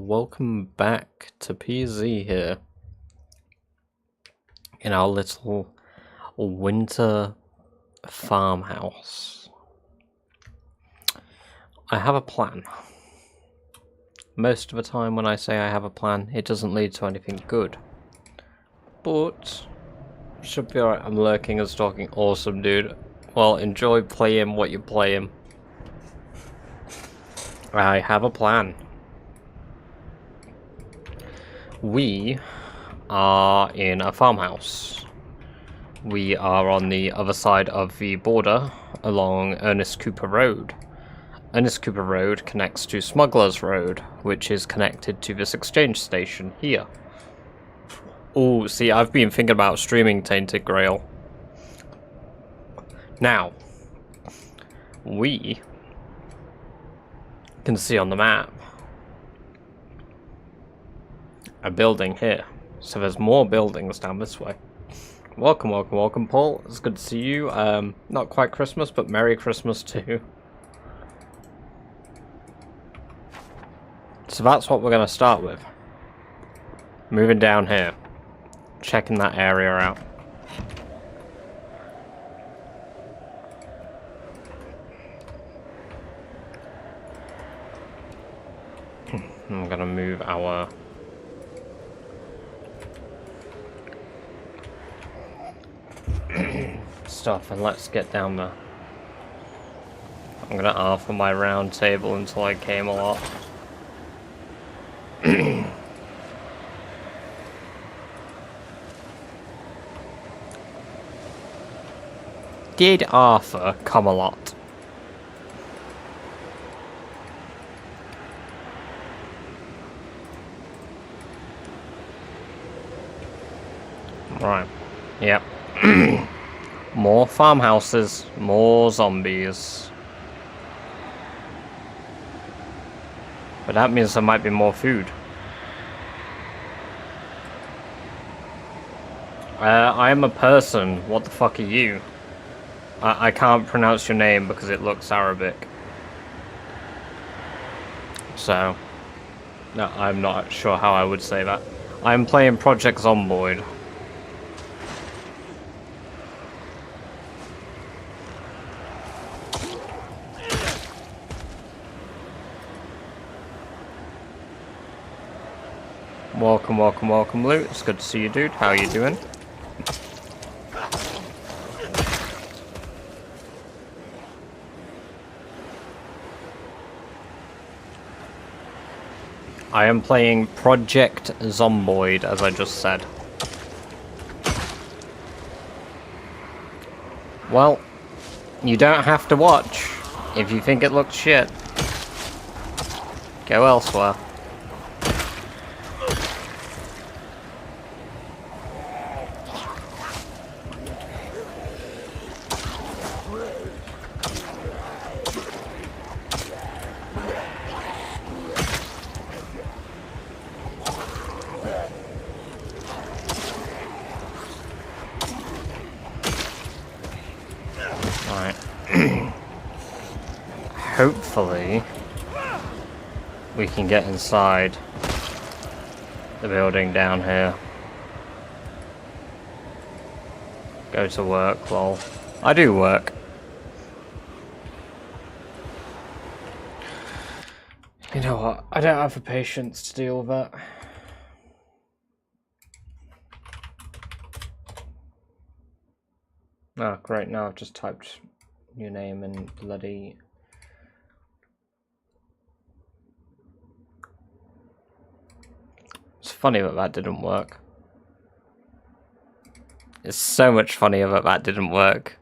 Welcome back to PZ here in our little winter farmhouse. I have a plan. Most of the time when I say I have a plan, it doesn't lead to anything good. But should be alright. I'm lurking and stalking. Awesome, dude. Well, enjoy playing what you're playing. I have a plan. We are in a farmhouse. We are on the other side of the border along Ernest Cooper Road. Ernest Cooper Road connects to Smugglers Road, which is connected to this exchange station here. Oh, see, I've been thinking about streaming Tainted Grail. Now, we can see on the map a building here. So there's more buildings down this way. Welcome, Paul. It's good to see you. Not quite Christmas, but Merry Christmas too. So that's what we're going to start with. Moving down here. Checking that area out. I'm going to move our stuff and let's get down there. I'm gonna offer my round table until I came a lot. Did Arthur come a lot? Right. Yep. More farmhouses, more zombies. But that means there might be more food. I am a person. What the fuck are you? I can't pronounce your name because it looks Arabic. So, no, I'm not sure how I would say that. I'm playing Project Zomboid. Welcome, Luke. It's good to see you, dude. How are you doing? I am playing Project Zomboid, as I just said. Well, you don't have to watch. If you think it looks shit, go elsewhere. Hopefully, we can get inside the building down here. Go to work, lol. I do work. You know what? I don't have the patience to deal with that. Oh, great. Now I've just typed your name in bloody... It's funny that that didn't work. It's so much funnier that that didn't work.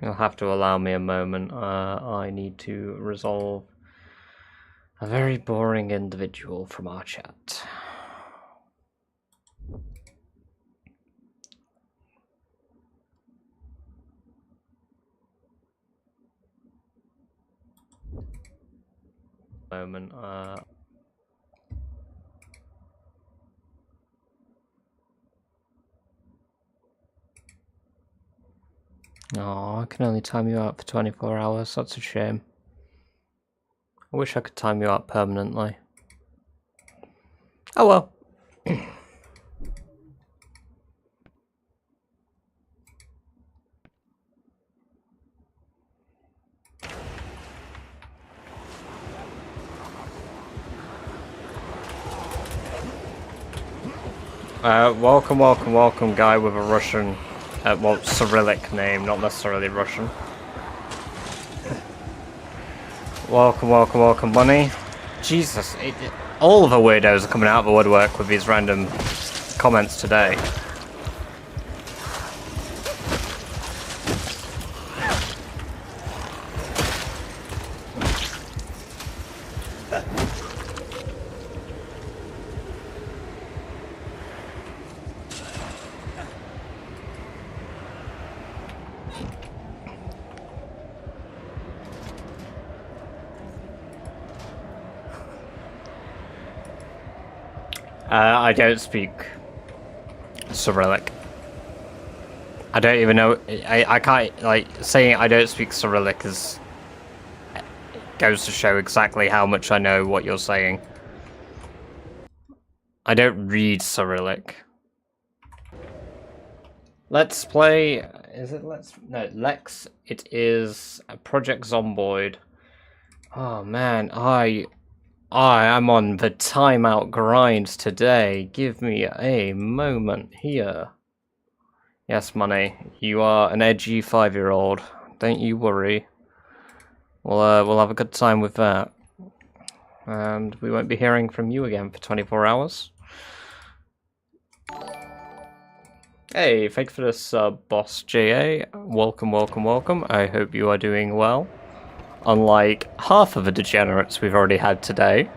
You'll have to allow me a moment. I need to resolve a very boring individual from our chat. Moment. Oh, I can only time you out for 24 hours. That's a shame. I wish I could time you out permanently. Oh well. Welcome, guy with a Russian, well, Cyrillic name, not necessarily Russian. Welcome, money. Jesus, all of the weirdos are coming out of the woodwork with these random comments today. I don't speak Cyrillic. I don't even know. I can't, like, saying I don't speak Cyrillic goes to show exactly how much I know what you're saying. I don't read Cyrillic. Let's play. Is it Lex? It is Project Zomboid. Oh man, I am on the timeout grind today. Give me a moment here. Yes, money. You are an edgy 5-year-old. Don't you worry. We'll have a good time with that. And we won't be hearing from you again for 24 hours. Hey, thanks for this boss, JA. Welcome. I hope you are doing well. Unlike half of the degenerates we've already had today.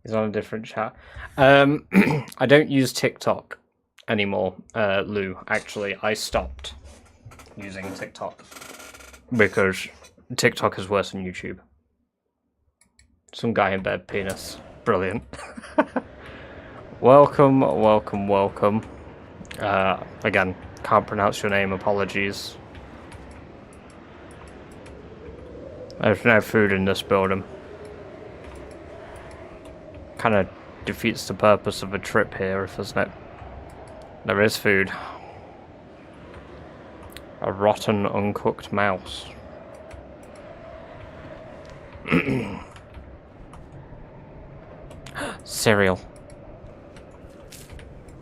He's on a different chat. I don't use TikTok anymore, Lou. Actually, I stopped using TikTok because TikTok is worse than YouTube. Some guy in bed penis. Brilliant. Welcome. Again, can't pronounce your name, apologies. There's no food in this building. Kind of defeats the purpose of a trip here if there's no... There is food. A rotten, uncooked mouse. Cereal.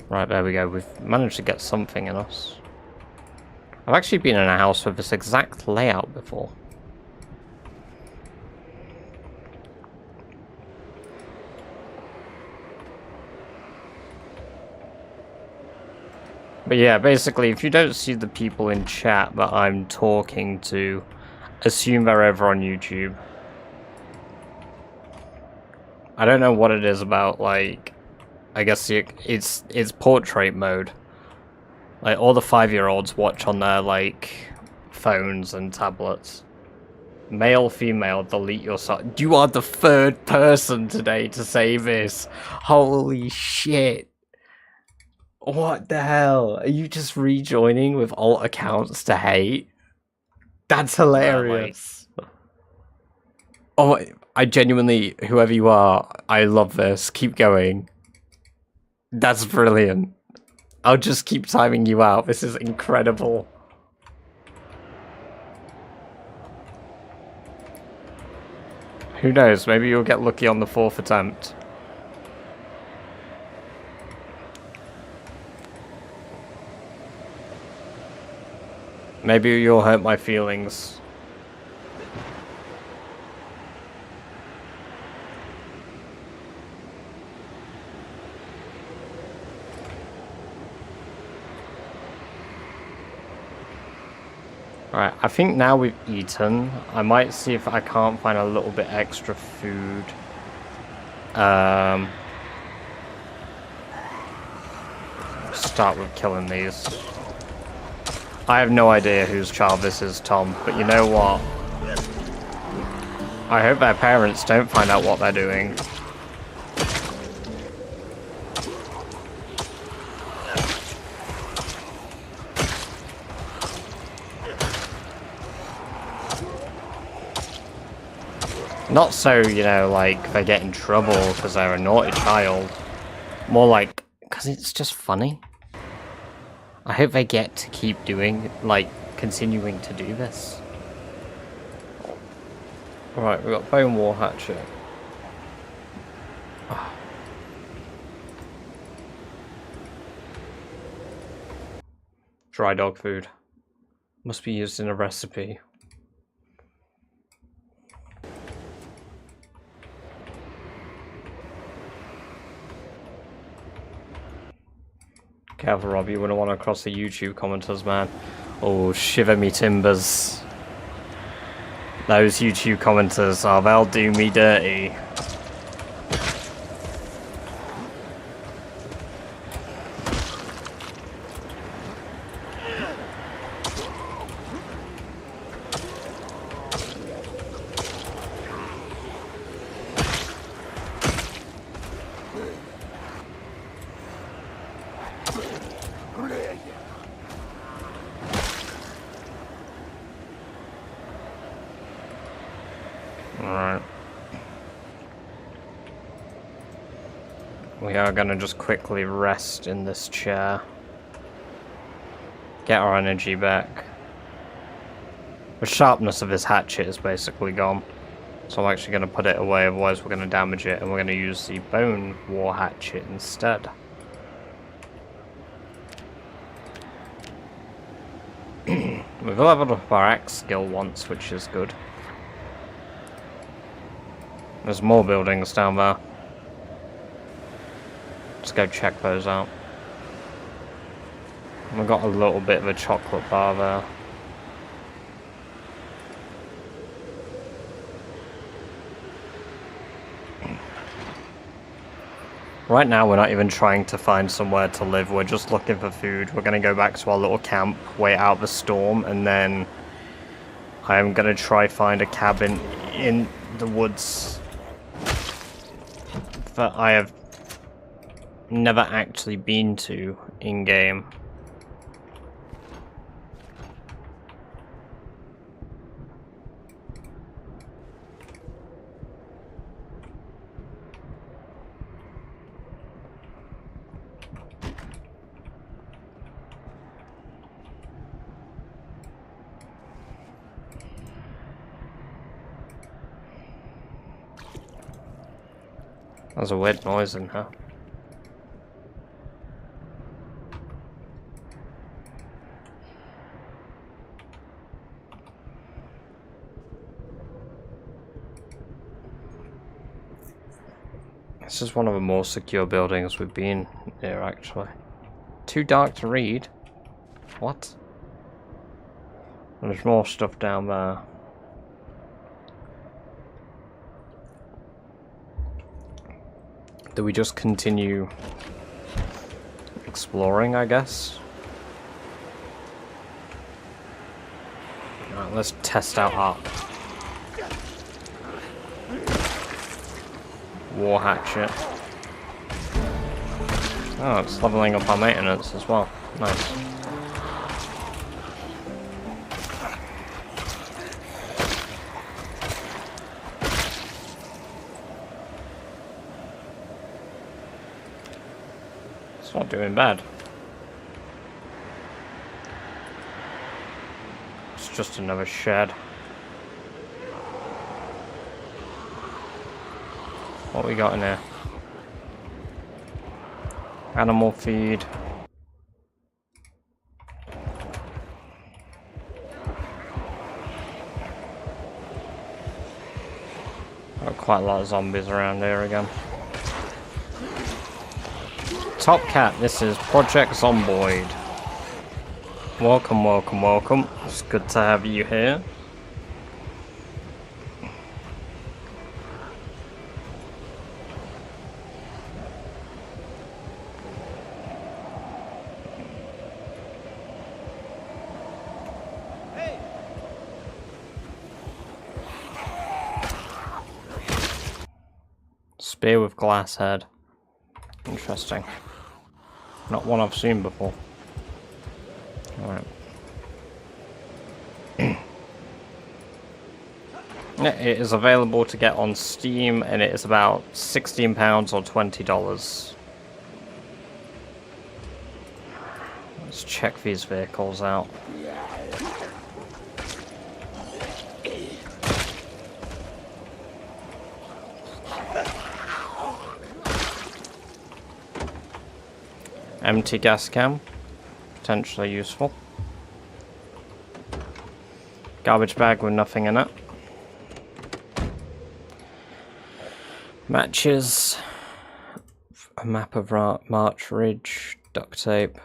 Right, there we go. We've managed to get something in us. I've actually been in a house with this exact layout before. But yeah, basically, if you don't see the people in chat that I'm talking to, assume they're over on YouTube. I don't know what it is about, like, I guess it's portrait mode. Like, all the 5-year-olds watch on their, like, phones and tablets. Male, female, delete your site. You are the third person today to say this. Holy shit. What the hell? Are you just rejoining with alt accounts to hate? That's hilarious. Oh, I genuinely, whoever you are, I love this. Keep going. That's brilliant. I'll just keep timing you out. This is incredible. Who knows? Maybe you'll get lucky on the 4th attempt. Maybe you'll hurt my feelings. Alright, I think now we've eaten. I might see if I can't find a little bit extra food. Start with killing these. I have no idea whose child this is, Tom, but you know what? I hope their parents don't find out what they're doing. Not so, you know, like, they get in trouble because they're a naughty child. More like, because it's just funny. I hope they get to keep doing, like, continuing to do this. Right, we've got bone war hatchet. Oh. Dry dog food. Must be used in a recipe. Careful, Rob, you wouldn't want to cross the YouTube commenters, man. Oh, shiver me timbers. Those YouTube commenters, oh, they'll do me dirty. Alright. We are gonna just quickly rest in this chair. Get our energy back. The sharpness of this hatchet is basically gone. So I'm actually gonna put it away, otherwise we're gonna damage it, and we're gonna use the bone war hatchet instead. We've leveled up our axe skill once, which is good. There's more buildings down there. Let's go check those out. We've got a little bit of a chocolate bar there. Right now we're not even trying to find somewhere to live, we're just looking for food. We're going to go back to our little camp, wait out the storm, and then I am going to try find a cabin in the woods that I have never actually been to in-game. There's a weird noise in here. This is one of the more secure buildings we've been here, actually. Too dark to read? What? There's more stuff down there. Do we just continue exploring, I guess? Alright, let's test out our war hatchet. Oh, it's leveling up our maintenance as well. Nice. It's not doing bad. It's just another shed. What we got in here? Animal feed. Got quite a lot of zombies around here again. Top Cat, this is Project Zomboid. Welcome, welcome, welcome. It's good to have you here. Spear with glass head. Interesting. Not one I've seen before. Alright. Yeah, it is available to get on Steam, and it is about £16 or $20. Let's check these vehicles out. Empty gas can, potentially useful. Garbage bag with nothing in it. Matches. A map of March Ridge. Duct tape.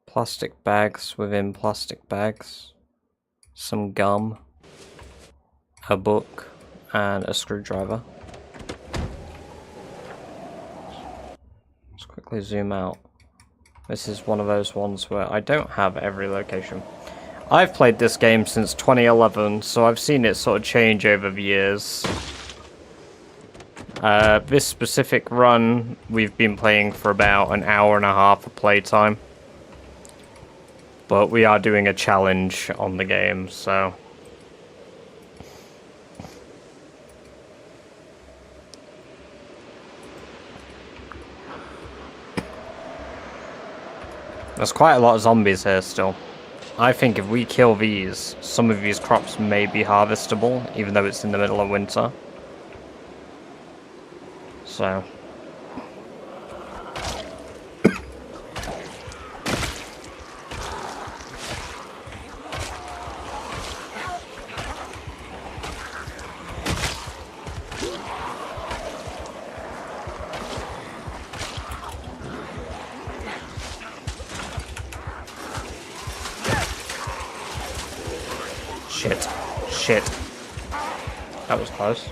Plastic bags within plastic bags. Some gum. A book. And a screwdriver. Let's quickly zoom out. This is one of those ones where I don't have every location. I've played this game since 2011, so I've seen it sort of change over the years. This specific run, we've been playing for about an hour and a half of playtime. But we are doing a challenge on the game, so... There's quite a lot of zombies here still. I think if we kill these, some of these crops may be harvestable, even though it's in the middle of winter. So... Shit. That was close.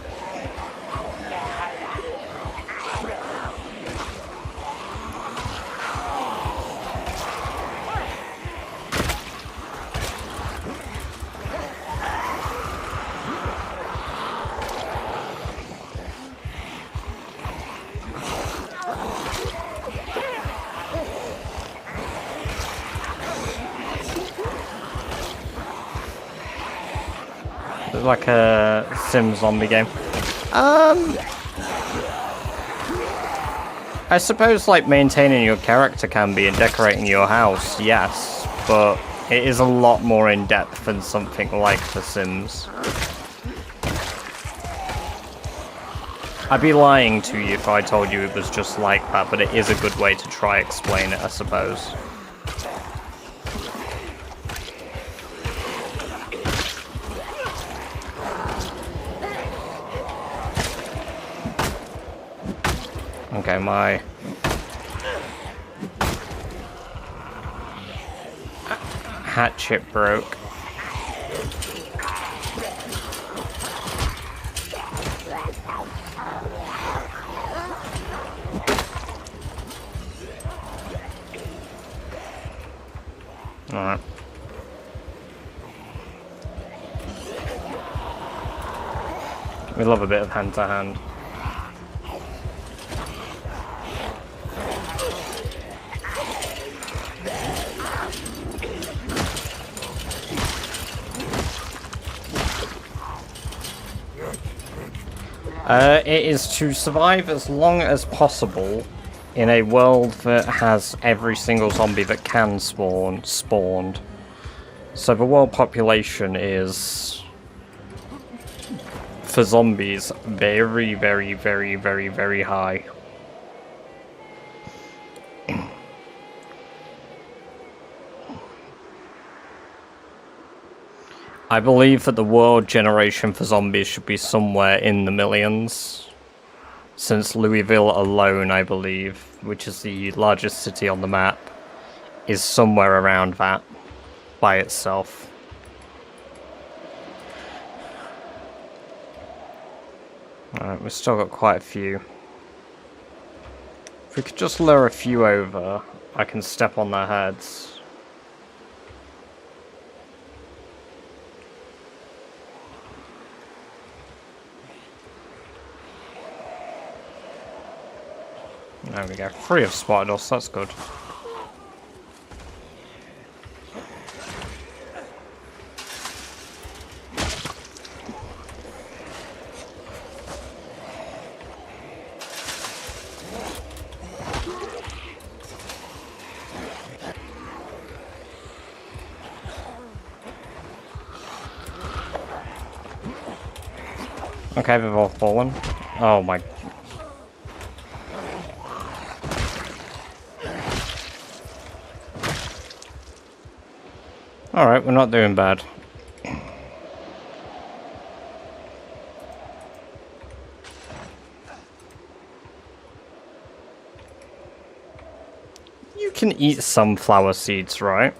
It's like a Sim zombie game. I suppose like maintaining your character can be and decorating your house, yes, but it is a lot more in depth than something like The Sims. I'd be lying to you if I told you it was just like that, but it is a good way to try explain it, I suppose. Okay, my hatchet broke. Alright. We love a bit of hand-to-hand. It is to survive as long as possible in a world that has every single zombie that can spawned. So the world population is, for zombies, very, very, very, very, very high. I believe that the world generation for zombies should be somewhere in the millions. Since Louisville alone, I believe, which is the largest city on the map, is somewhere around that by itself. Alright, we've still got quite a few. If we could just lure a few over, I can step on their heads. There we go. Free of spotted us, that's good. Okay, they've all fallen. Oh my. Alright, we're not doing bad. You can eat sunflower seeds, right?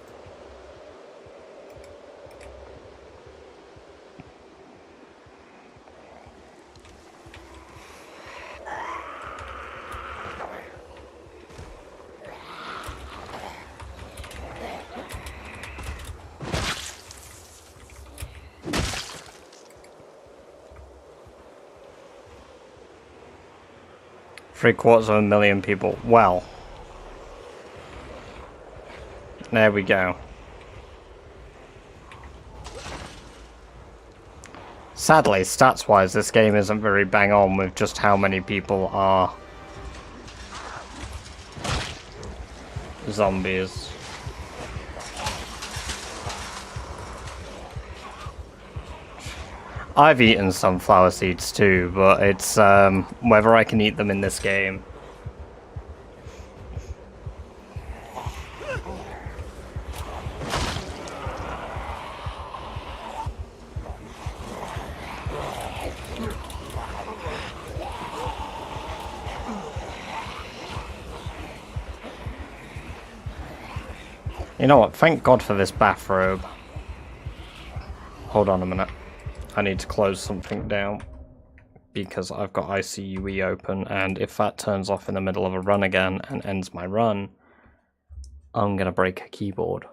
$750,000 people. Well. There we go. Sadly, stats-wise, this game isn't very bang on with just how many people are zombies. I've eaten sunflower seeds too, but it's whether I can eat them in this game. You know what? Thank God for this bathrobe. Hold on a minute. I need to close something down because I've got ICUE open, and if that turns off in the middle of a run again and ends my run, I'm gonna break a keyboard.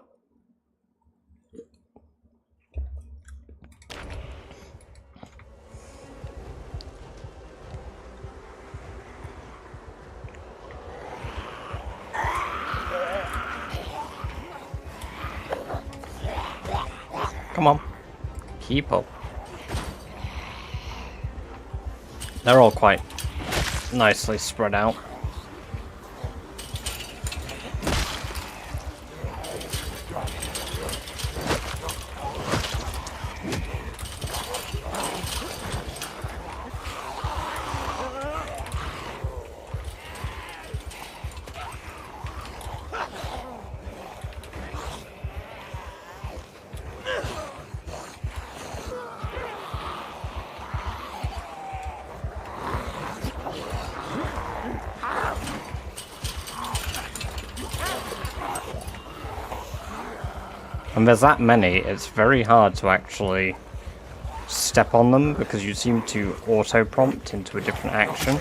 Come on. Keep up. They're all quite nicely spread out. And there's that many, it's very hard to actually step on them because you seem to auto-prompt into a different action.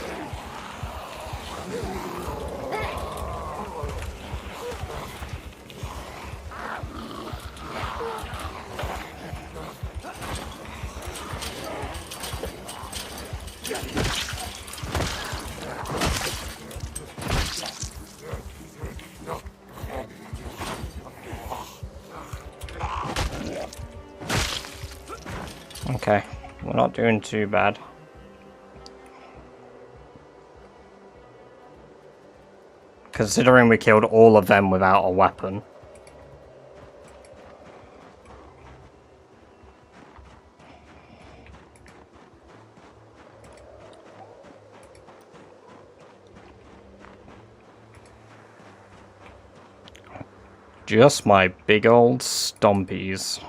Okay, we're not doing too bad. Considering we killed all of them without a weapon. Just my big old stompies.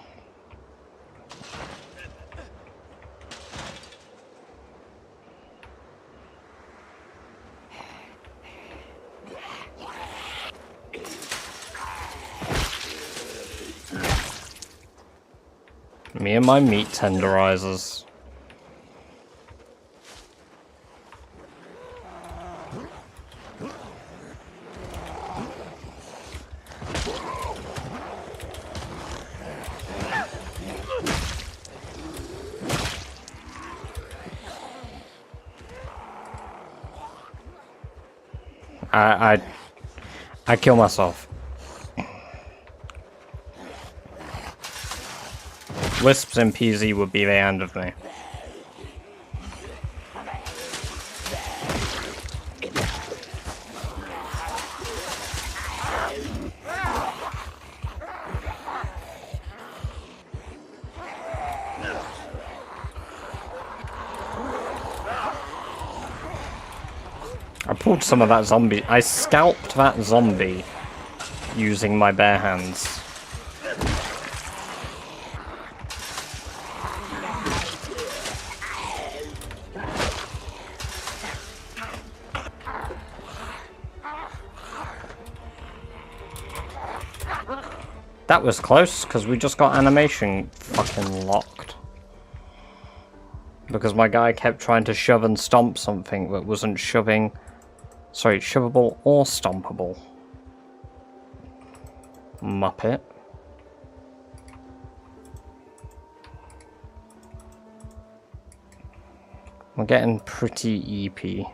Me and my meat tenderizers. I kill myself. Wisps and PZ would be the end of me. I pulled some of that zombie. I scalped that zombie using my bare hands. That was close, because we just got animation fucking locked. Because my guy kept trying to shove and stomp something that wasn't shoving... Sorry, shovable or stompable. Muppet. We're getting pretty EP.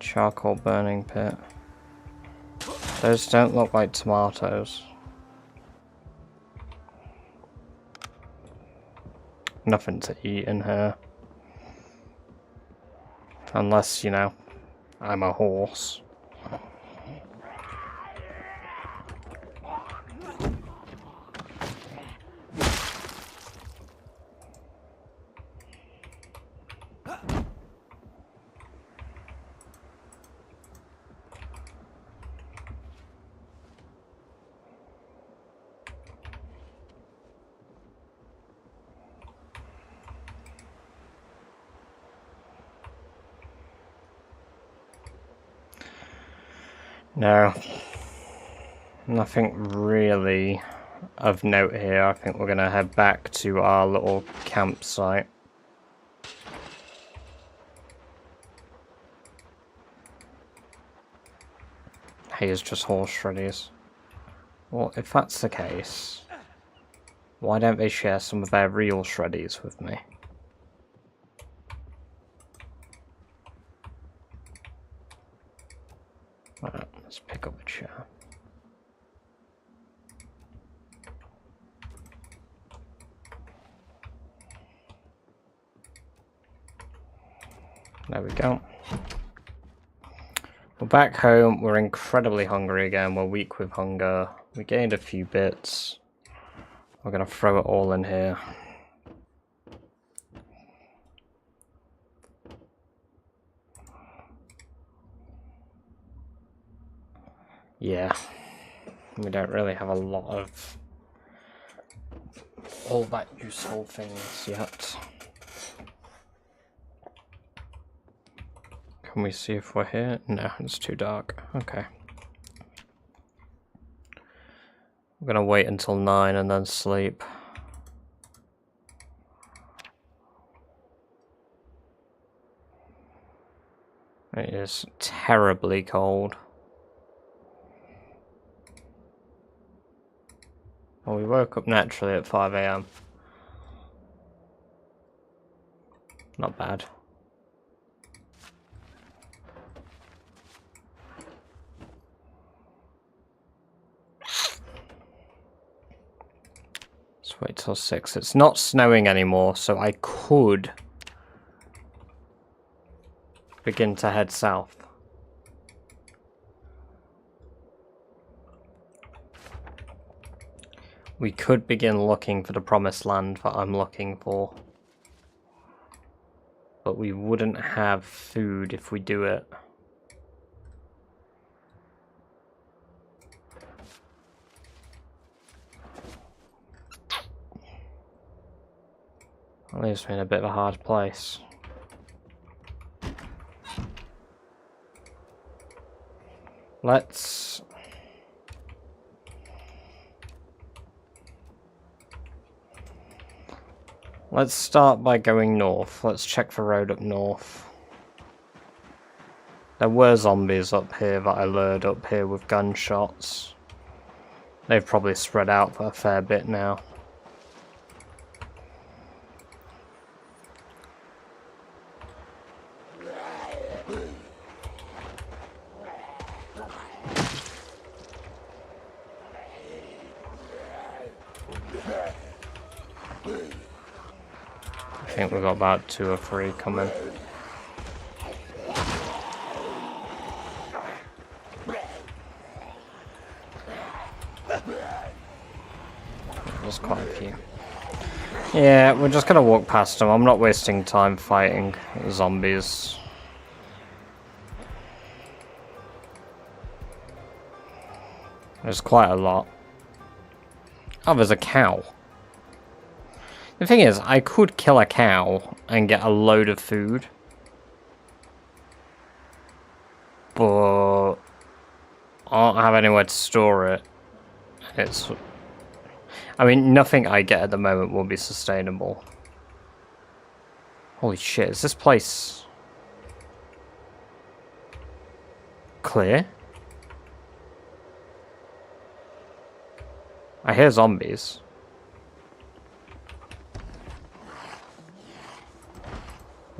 Charcoal burning pit. Those don't look like tomatoes. Nothing to eat in here. Unless, you know, I'm a horse. No, nothing really of note here. I think we're gonna head back to our little campsite. Here's just horse shreddies. Well, if that's the case, why don't they share some of their real shreddies with me? Right, let's pick up a chair. There we go. We're back home. We're incredibly hungry again. We're weak with hunger. We gained a few bits. We're gonna throw it all in here. Yeah, we don't really have a lot of all that useful things yet. Can we see if we're here? No, it's too dark. Okay. I'm gonna wait until 9 and then sleep. It is terribly cold. Well, we woke up naturally at 5 AM. Not bad. Let's wait till 6. It's not snowing anymore, so I could begin to head south. We could begin looking for the promised land that I'm looking for. But we wouldn't have food if we do it. That leaves me in a bit of a hard place. Let's start by going north. Let's check the road up north. There were zombies up here that I lured up here with gunshots. They've probably spread out for a fair bit now. I think we've got about 2 or 3 coming. There's quite a few. Yeah, we're just gonna walk past them. I'm not wasting time fighting zombies. There's quite a lot. Oh, there's a cow. The thing is, I could kill a cow and get a load of food. But I don't have anywhere to store it. I mean, nothing I get at the moment will be sustainable. Holy shit, is this place clear? I hear zombies.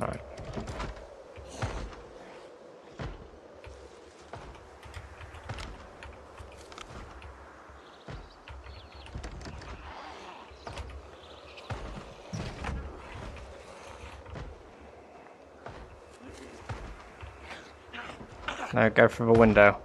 Alright. No, go through the window.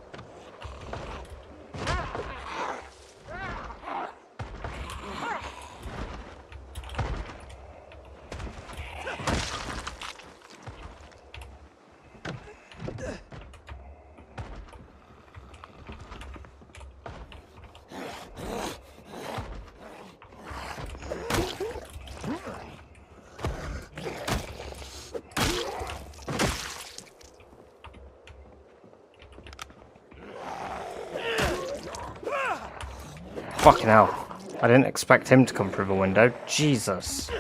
Fucking hell. I didn't expect him to come through the window. Jesus.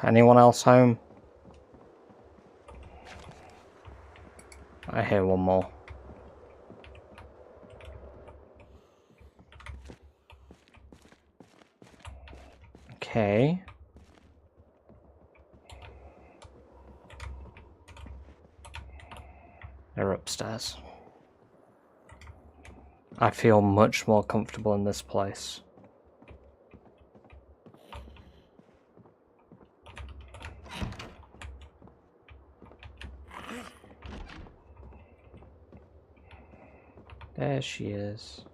Anyone else home? I hear one more. Okay. They're upstairs. I feel much more comfortable in this place. There she is.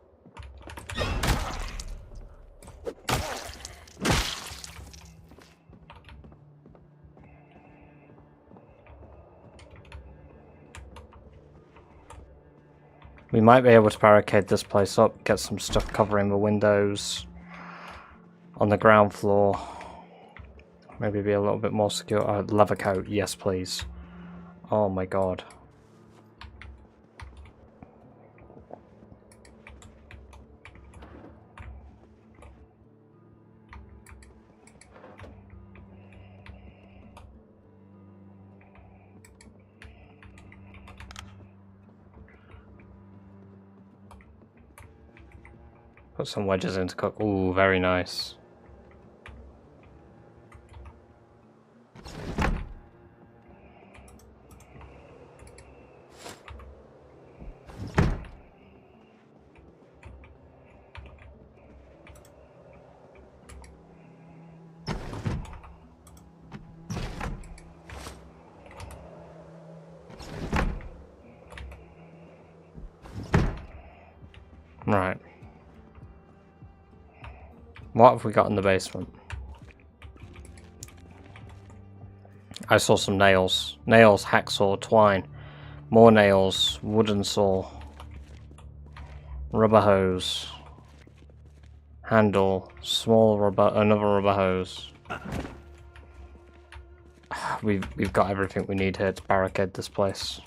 We might be able to barricade this place up, get some stuff covering the windows on the ground floor. Maybe be a little bit more secure. Leather coat, yes please. Oh my god. Put some wedges in to cook. Ooh, very nice. Right. What have we got in the basement? I saw some nails. Nails, hacksaw, twine. More nails, wooden saw. Rubber hose. Handle, small rubber, another rubber hose. We've got everything we need here to barricade this place.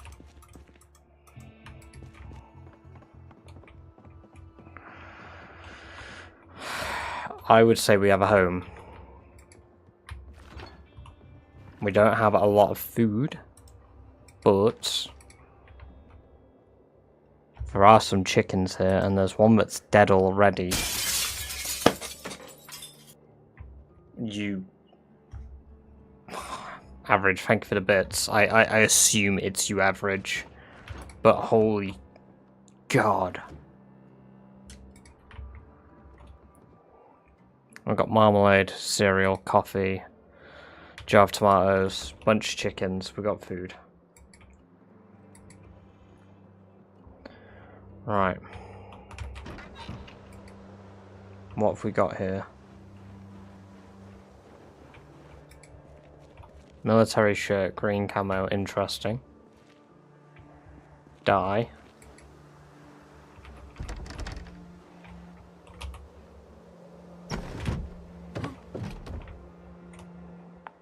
I would say we have a home. We don't have a lot of food, but there are some chickens here, and there's one that's dead already. You... Average, thank you for the bits. I assume it's you average, but holy god. I've got marmalade, cereal, coffee, jar of tomatoes, bunch of chickens. We got food. Right. What have we got here? Military shirt, green camo, interesting. Die.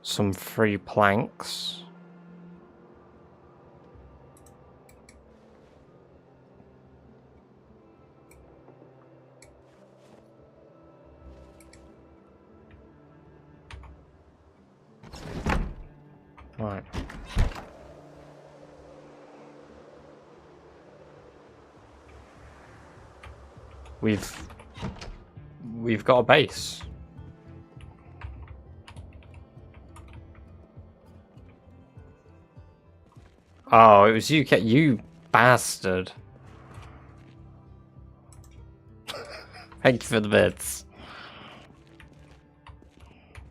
Some free planks. Right. We've got a base. Oh, it was you, you bastard. Thank you for the bits.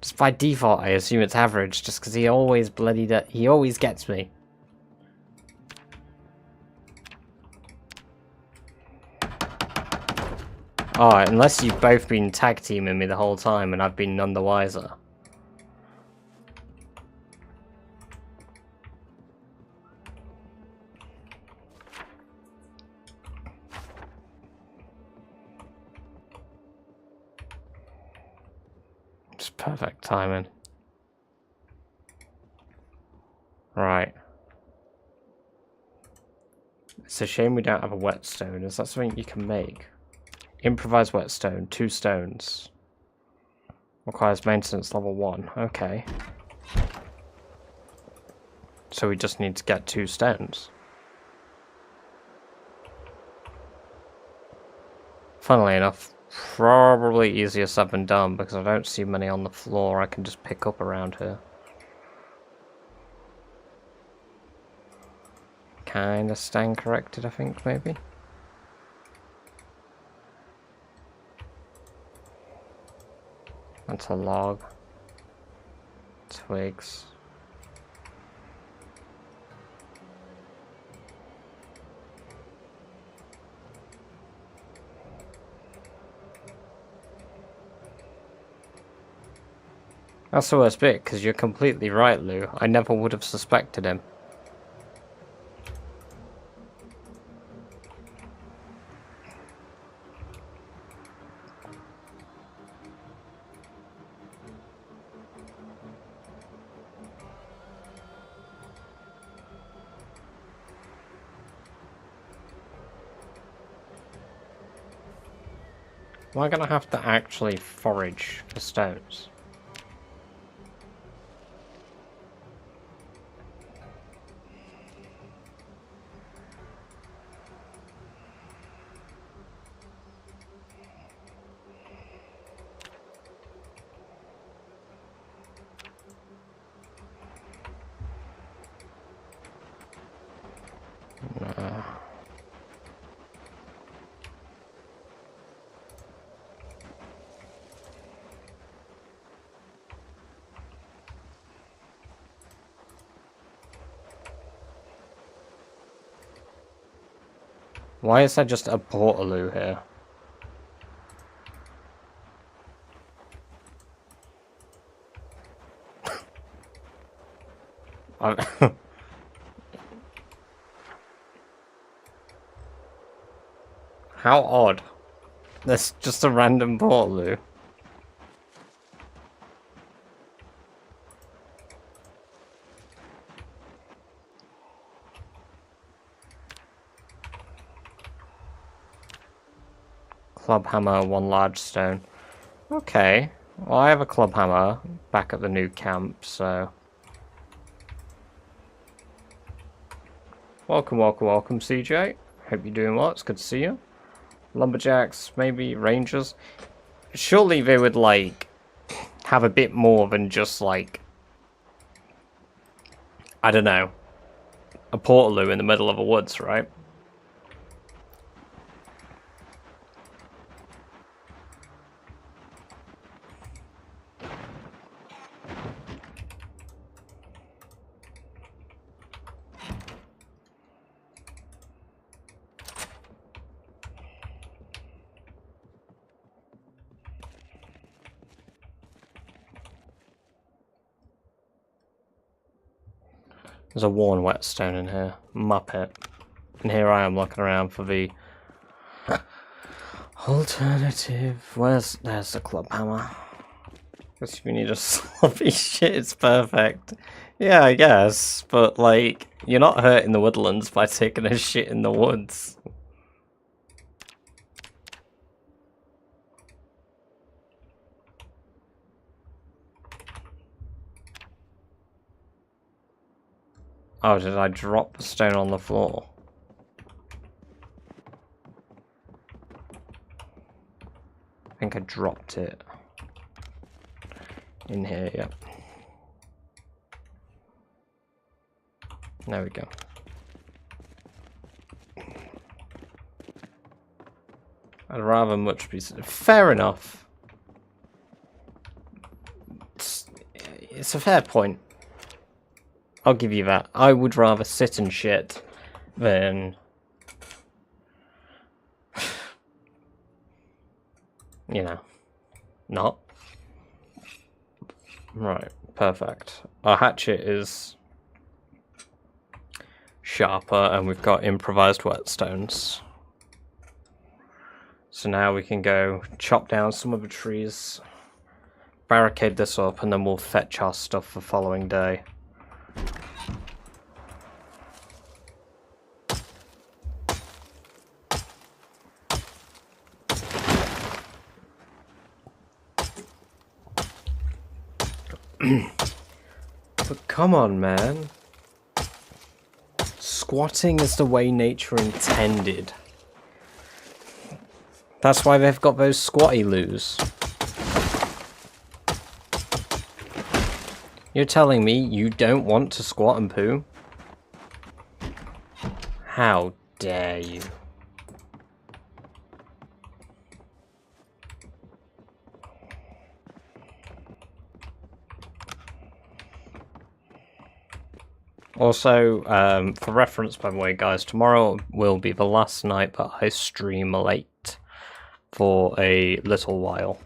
Just by default, I assume it's average, just because he always he always gets me. Oh, unless you've both been tag teaming me the whole time and I've been none the wiser. Just perfect timing. Right. It's a shame we don't have a whetstone. Is that something you can make? Improvised whetstone, 2 stones. Requires maintenance level 1. Okay. So we just need to get 2 stones. Funnily enough, probably easier said than done because I don't see many on the floor I can just pick up around here. Kinda stand corrected, I think, maybe. That's a log. Twigs. That's the worst bit, because you're completely right, Lou. I never would have suspected him. Am I gonna have to actually forage for stones? Nah. Why is there just a portaloo here? How odd. There's just a random portaloo. Club hammer, 1 large stone. Okay. Well, I have a club hammer back at the new camp, so... Welcome, welcome, welcome, CJ. Hope you're doing well. It's good to see you. Lumberjacks, maybe rangers. Surely they would, like, have a bit more than just, like... I don't know. A portaloo in the middle of a woods, right? There's a worn whetstone in here. Muppet. And here I am looking around for the alternative. There's the club hammer. Guess we need a sloppy shit, it's perfect. Yeah, I guess. But like, you're not hurting the woodlands by taking a shit in the woods. Oh, did I drop the stone on the floor? I think I dropped it. In here, yep. There we go. I'd rather much be... Fair enough. It's a fair point. I'll give you that. I would rather sit and shit than... you know, not. Right, perfect. Our hatchet is sharper and we've got improvised whetstones. So now we can go chop down some of the trees, barricade this up, and then we'll fetch our stuff for the following day. But come on, man. Squatting is the way nature intended. That's why they've got those squatty loos. You're telling me you don't want to squat and poo? How dare you? Also, for reference, by the way, guys, tomorrow will be the last night that I stream late for a little while.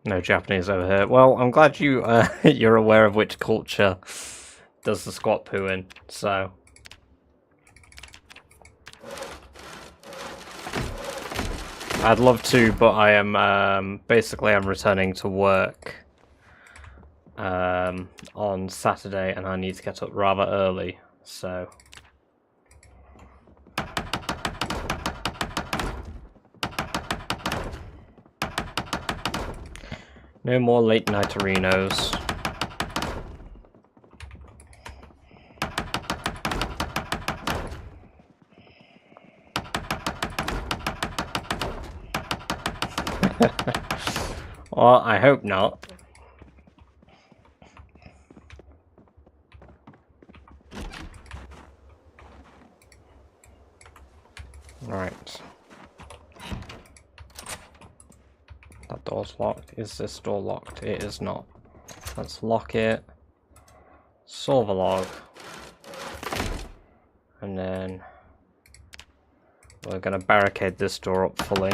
No Japanese over here. Well, I'm glad you you're aware of which culture does the squat poo in. So, I'd love to, but I am basically I'm returning to work on Saturday, and I need to get up rather early, so no more late nighterinos. Well, I hope not. Right. That door's locked. Is this door locked? It is not. Let's lock it. Solve a log. And then we're going to barricade this door up fully.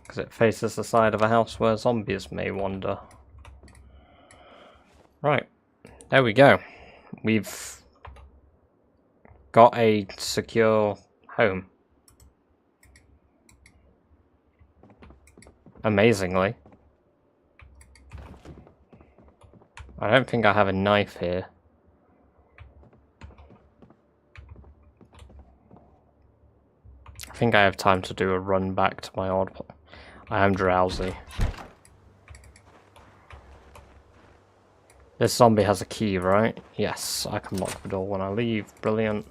Because it faces the side of a house where zombies may wander. Right. There we go. We've got a secure home. Amazingly. I don't think I have a knife here. I think I have time to do a run back to my old place. I am drowsy. This zombie has a key, right? Yes, I can lock the door when I leave. Brilliant.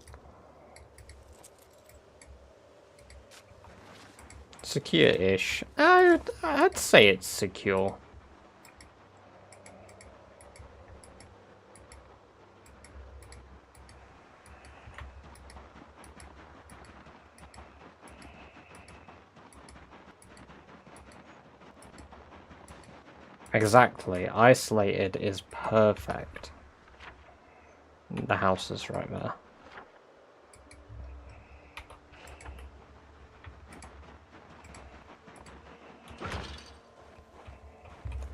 Secure-ish. I'd say it's secure. Exactly. Isolated is perfect. The house is right there.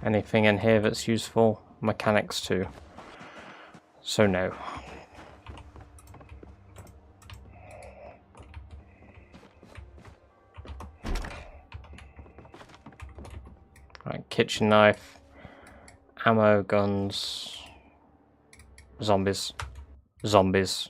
Anything in here that's useful? Mechanics too. So no. Right, kitchen knife, ammo, guns, zombies, zombies.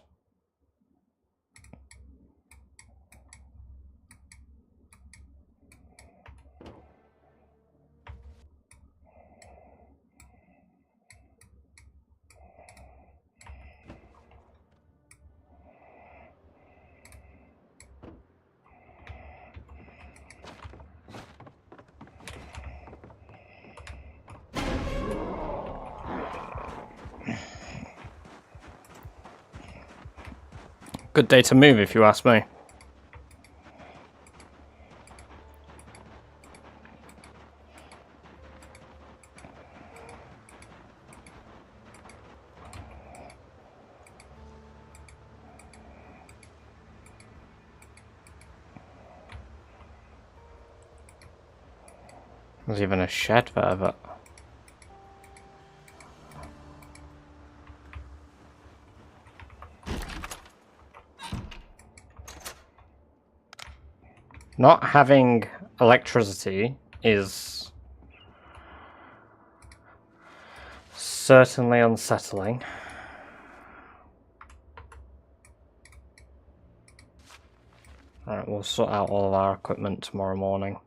Good day to move, if you ask me. There's even a shed there, but... Not having electricity is certainly unsettling. Alright, we'll sort out all of our equipment tomorrow morning.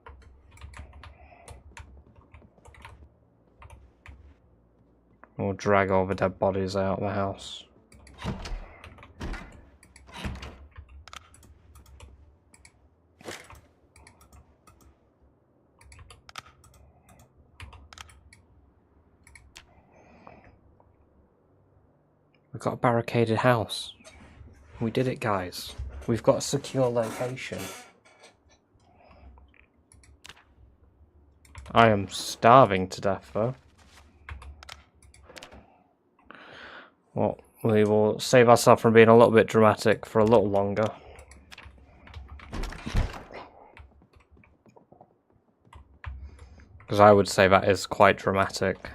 We'll drag all the dead bodies out of the house. We've got a barricaded house. We did it, guys. We've got a secure location. I am starving to death, though. Well, we will save ourselves from being a little bit dramatic for a little longer. Because I would say that is quite dramatic.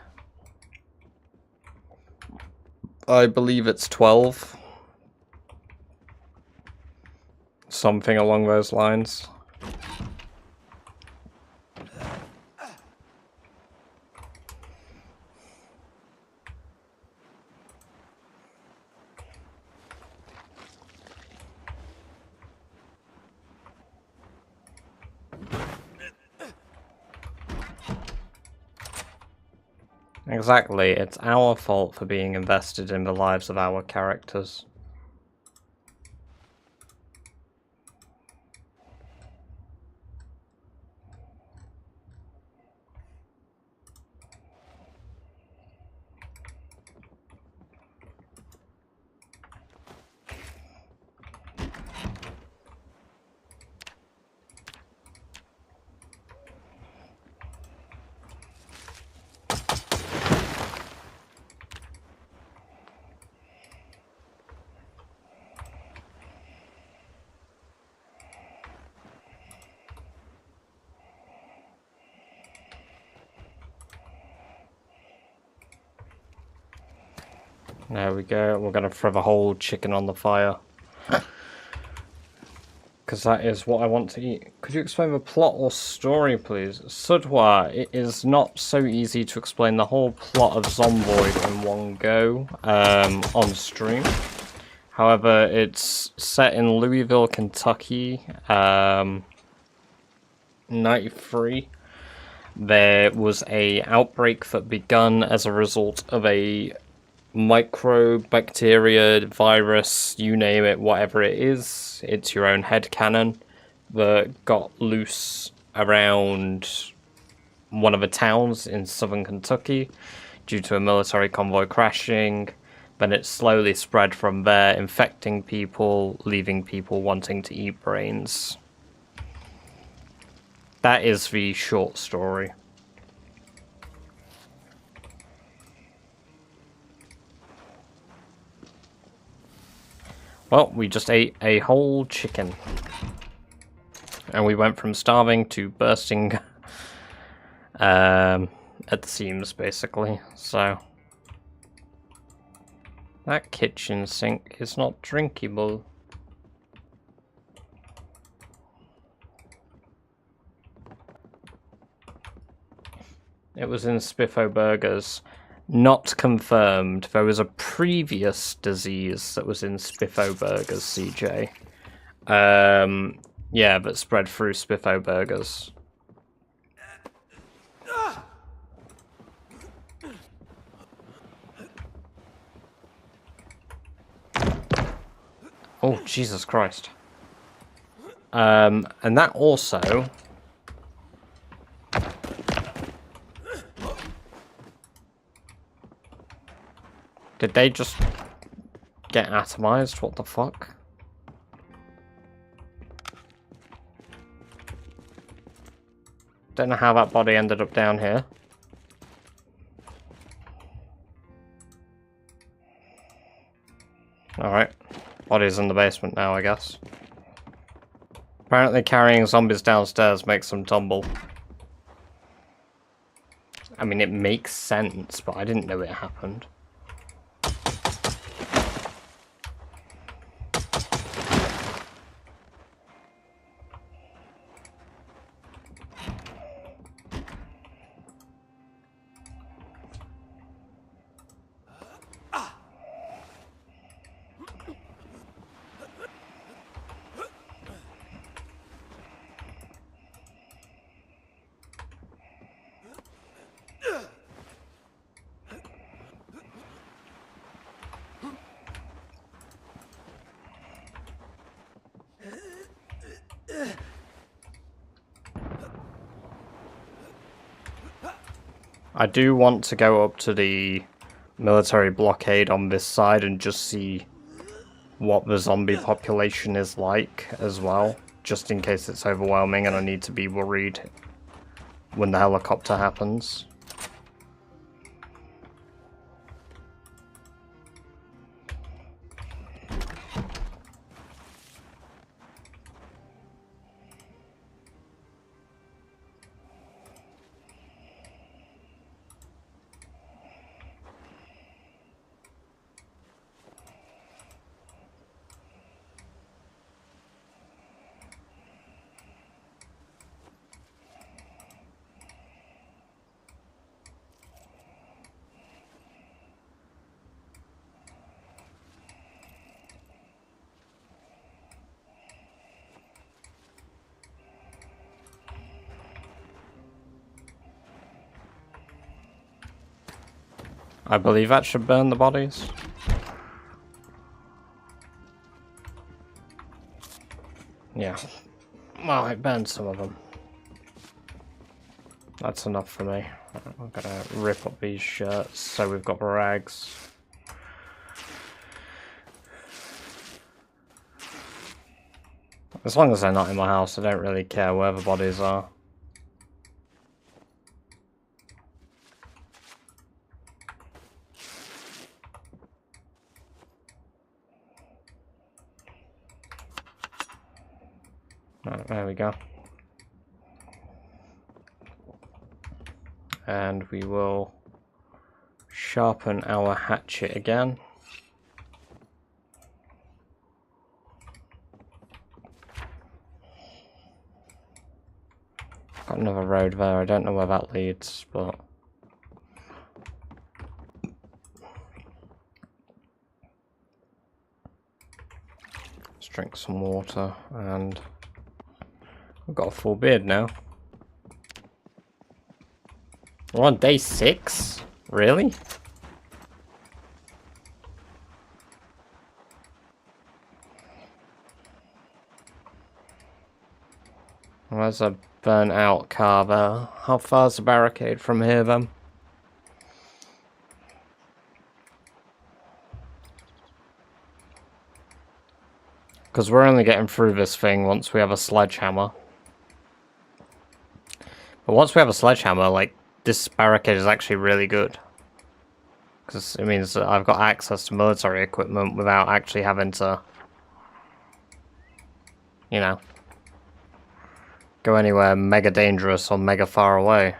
I believe it's 12. Something along those lines. Exactly, it's our fault for being invested in the lives of our characters. There we go, we're going to throw the whole chicken on the fire. Because that is what I want to eat. Could you explain the plot or story, please? Sudwa, it is not so easy to explain the whole plot of Zomboid in one go on stream. However, it's set in Louisville, Kentucky, 93. There was a outbreak that begun as a result of a microbe, bacteria, virus, you name it, whatever it is. It's your own headcanon that got loose around one of the towns in southern Kentucky due to a military convoy crashing. Then it slowly spread from there, infecting people, leaving people wanting to eat brains. That is the short story. Well, we just ate a whole chicken. And we went from starving to bursting at the seams, basically, so... That kitchen sink is not drinkable. It was in Spiffo Burgers. Not confirmed. There was a previous disease that was in Spiffo Burgers, CJ. Yeah, that spread through Spiffo Burgers. Oh, Jesus Christ. And that also... Did they just get atomized? What the fuck? Don't know how that body ended up down here. Alright. Body's in the basement now, I guess. Apparently carrying zombies downstairs makes them tumble. I mean, it makes sense, but I didn't know it happened. I do want to go up to the military blockade on this side and just see what the zombie population is like as well, just in case it's overwhelming and I need to be worried when the helicopter happens. I believe that should burn the bodies. Yeah. Well, it burned some of them. That's enough for me. I'm gonna rip up these shirts so we've got rags. As long as they're not in my house, I don't really care where the bodies are. Right, there we go. And we will sharpen our hatchet again. Got another road there, I don't know where that leads, but... Let's drink some water, and... We've got a full beard now. We're on day 6? Really? There's a burnt out car there. How far's the barricade from here then? Because we're only getting through this thing once we have a sledgehammer. But once we have a sledgehammer, like, this barricade is actually really good. Because it means that I've got access to military equipment without actually having to, you know, go anywhere mega dangerous or mega far away.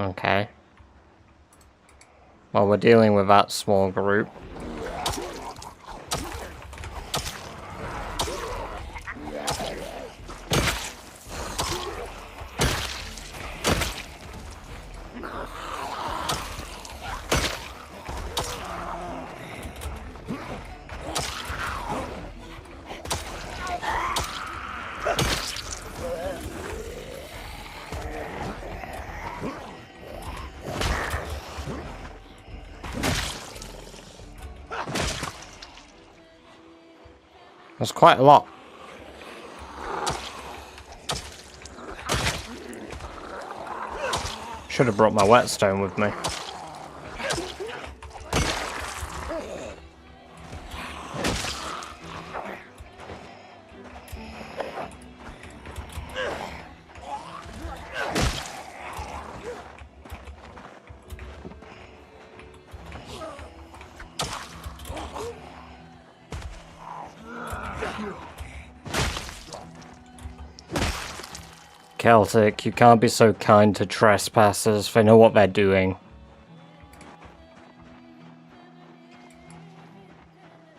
Okay. Well, we're dealing with that small group. There's quite a lot. Should have brought my whetstone with me. Celtic, you can't be so kind to trespassers. They know what they're doing.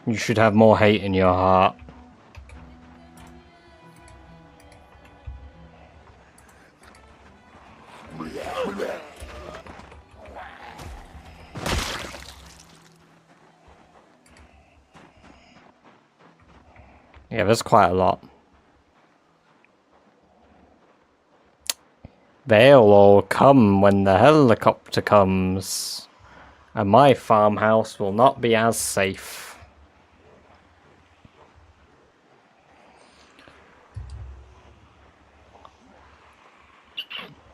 You should have more hate in your heart. Yeah, there's quite a lot. They'll all come when the helicopter comes. And my farmhouse will not be as safe.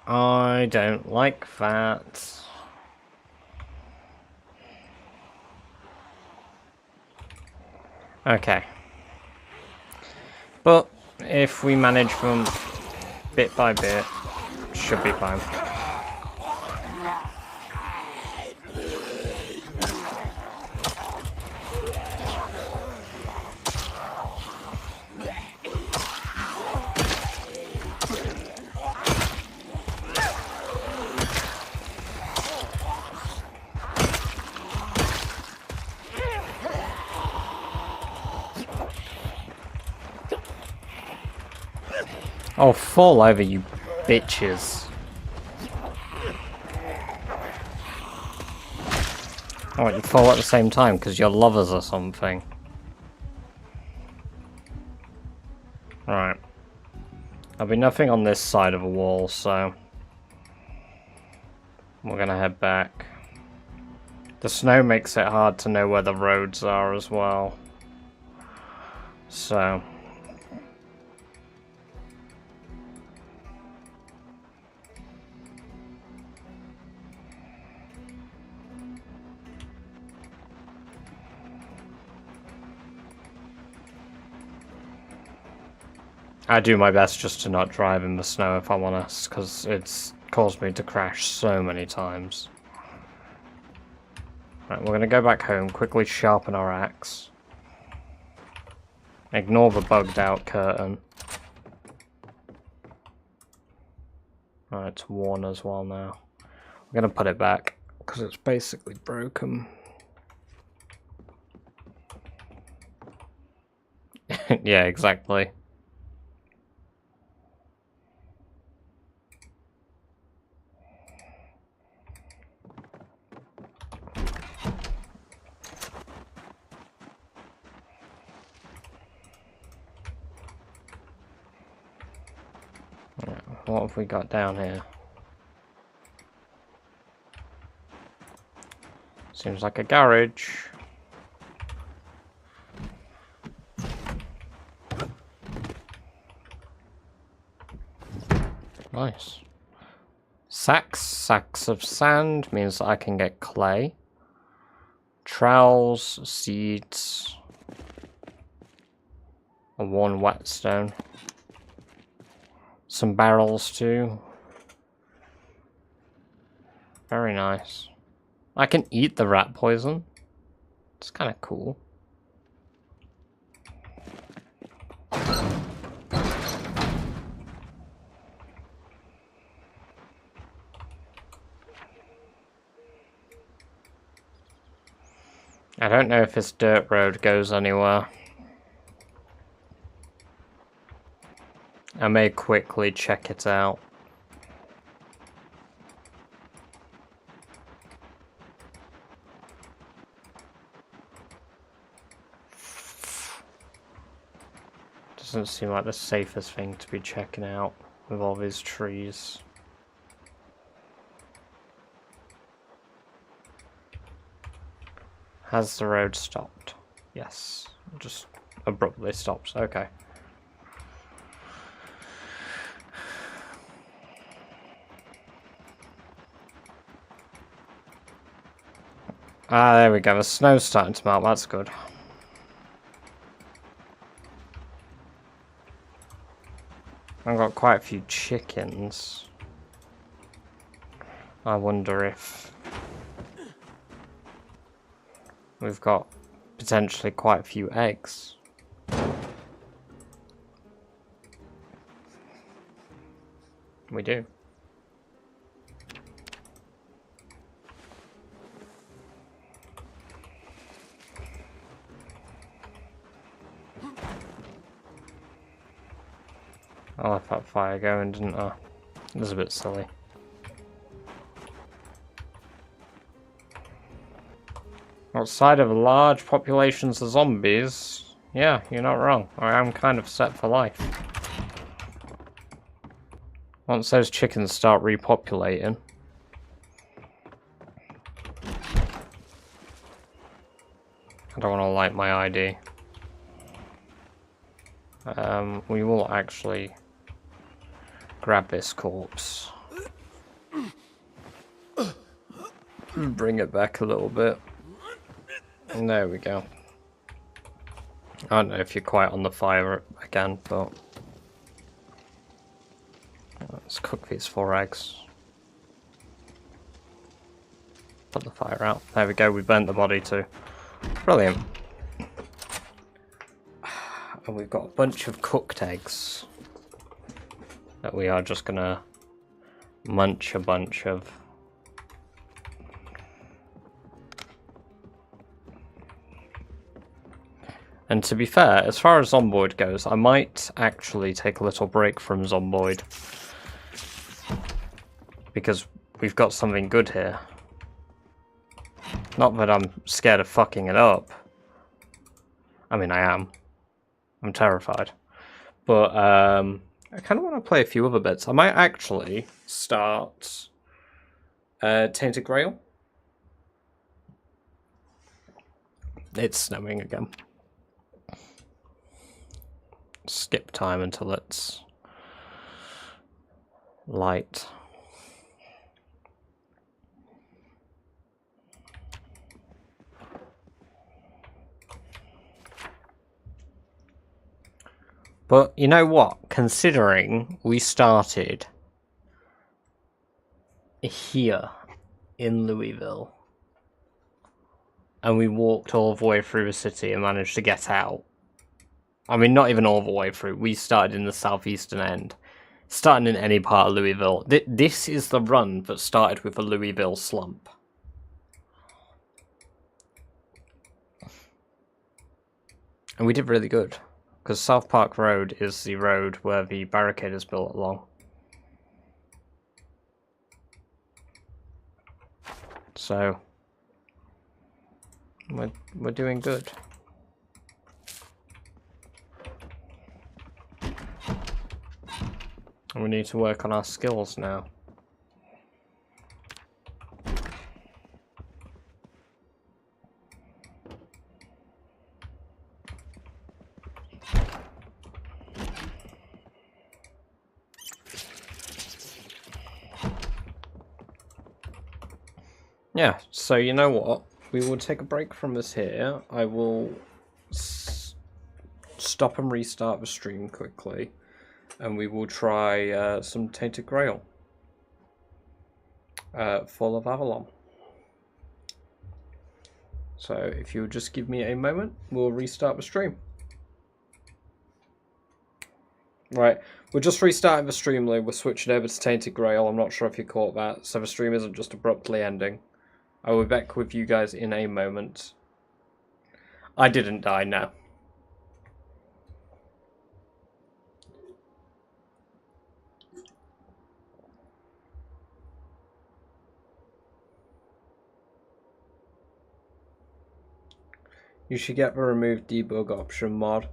I don't like that. Okay. But if we manage them bit by bit, should be fine. Oh, fall over, you bitches. Oh, you fall at the same time because you're lovers or something. Alright. There'll be nothing on this side of the wall, so we're gonna head back. The snow makes it hard to know where the roads are as well. So I do my best just to not drive in the snow if I'm honest, because it's caused me to crash so many times. Right, we're gonna go back home, quickly sharpen our axe. Ignore the bugged out curtain. Right, it's worn as well now. We're gonna put it back, because it's basically broken. Yeah, exactly. What have we got down here? Seems like a garage. Nice. Sacks of sand means I can get clay. Trowels, seeds. A worn whetstone. Some barrels too. Very nice. I can eat the rat poison. It's kind of cool. I don't know if this dirt road goes anywhere. I may quickly check it out. Doesn't seem like the safest thing to be checking out with all these trees. Has the road stopped? Yes. Just abruptly stops. Okay. Ah, there we go. The snow's starting to melt. That's good. I've got quite a few chickens. I wonder if we've got potentially quite a few eggs. We do. I left that fire going, didn't I? It was a bit silly. Outside of large populations of zombies, yeah, you're not wrong. I am kind of set for life. Once those chickens start repopulating. I don't want to light my ID. We will actually grab this corpse. Bring it back a little bit. And there we go. I don't know if you're quite on the fire again, but let's cook these 4 eggs. Put the fire out. There we go, we burnt the body too. Brilliant. And we've got a bunch of cooked eggs that we are just gonna munch a bunch of. And to be fair, as far as Zomboid goes, I might actually take a little break from Zomboid. Because we've got something good here. Not that I'm scared of fucking it up. I mean, I am. I'm terrified. But I kind of want to play a few other bits. I might actually start Tainted Grail. It's snowing again. Skip time until it's light. But you know what? Considering we started here in Louisville and we walked all the way through the city and managed to get out. I mean, not even all the way through. We started in the southeastern end. Starting in any part of Louisville. This is the run that started with a Louisville slump. And we did really good. Because South Park Road is the road where the barricade is built along. So, we're doing good. And we need to work on our skills now. Yeah, so you know what? We will take a break from this here. I will stop and restart the stream quickly. And we will try some Tainted Grail. Fall of Avalon. So if you'll just give me a moment, we'll restart the stream. Right, we're just restarting the stream, Lou. We're switching over to Tainted Grail. I'm not sure if you caught that. So the stream isn't just abruptly ending. I will be back with you guys in a moment. I didn't die, no. You should get the remove debug option mod.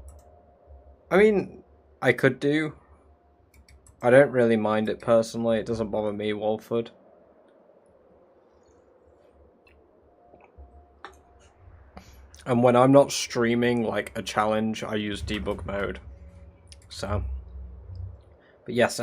I mean, I could do. I don't really mind it personally. It doesn't bother me, Walford. And when I'm not streaming like a challenge, I use debug mode. So, but yes, anyway.